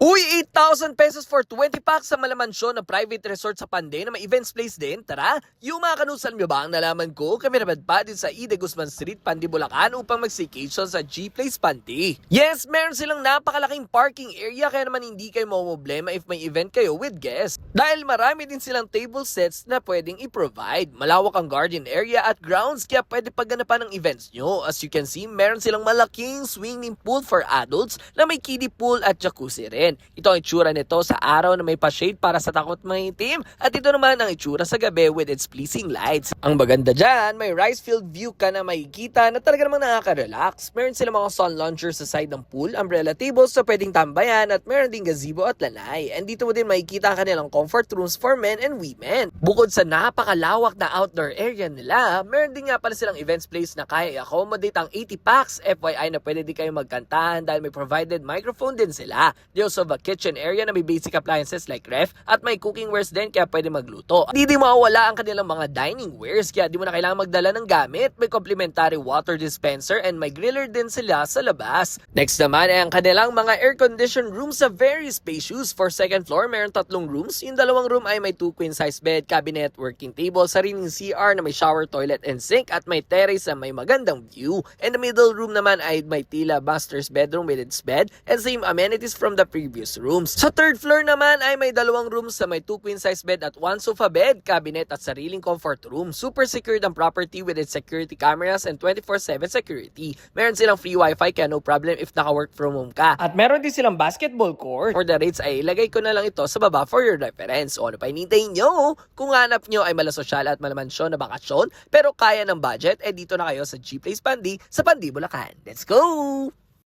Uy, 8,000 pesos for 20 packs sa malamansyon na private resort sa Panday na may events place din. Tara, yung mga kanusan nyo ba ang nalaman ko? Kami naman pa din sa Ida Guzman Street, Panday, Bulacan upang mag-staycation sa G-Place Panday. Yes, meron silang napakalaking parking area kaya naman hindi kayo mamumblema if may event kayo with guests. Dahil marami din silang table sets na pwedeng i-provide. Malawak ang garden area at grounds kaya pwede pagganapan ng events nyo. As you can see, meron silang malaking swimming pool for adults na may kiddie pool at jacuzzi rin. Ito ang itsura nito sa araw na may pa-shade para sa takot maitim at ito naman ang itsura sa gabi with its pleasing lights. Ang maganda dyan, may rice field view ka na makikita na talaga namang nakaka-relax. Meron silang mga sun launchers sa side ng pool, umbrella tables na pwedeng tambayan at meron ding gazebo at lanay. And dito mo din makikita ang kanilang comfort rooms for men and women. Bukod sa napakalawak na outdoor area nila, meron din nga pala silang events place na kaya i-accommodate ang 80 packs. FYI na pwede din kayo magkantahan dahil may provided microphone din sila. They also have a kitchen area na may basic appliances like ref at may cooking wares din kaya pwede magluto. Hindi din mawawala ang kanilang mga dining wares kaya di mo na kailangan magdala ng gamit. May complimentary water dispenser and may griller din sila sa labas. Next naman ay ang kanilang mga air-conditioned rooms sa very spacious. For second floor, meron 3 rooms. Yung 2 room ay may 2 queen-size bed, cabinet, working table, sariling CR na may shower, toilet, and sink at may terrace na may magandang view. And the middle room naman ay may tila master's bedroom with its bed and same amenities from the previous rooms. Sa third floor naman ay may 2 rooms na may 2 queen-size bed at 1 sofa bed, cabinet at sariling comfort room. Super secured ang property with its security cameras and 24/7 security. Meron silang free wifi kaya no problem if naka-work from home ka. At meron din silang basketball court. For the rates ay ilagay ko na lang ito sa baba for your reference. O ano pa hinintay nyo? Kung hanap nyo ay malasosyal at malamansyon na bakasyon pero kaya ng budget, dito na kayo sa G-Place Panday sa Panday, Bulacan. Let's go!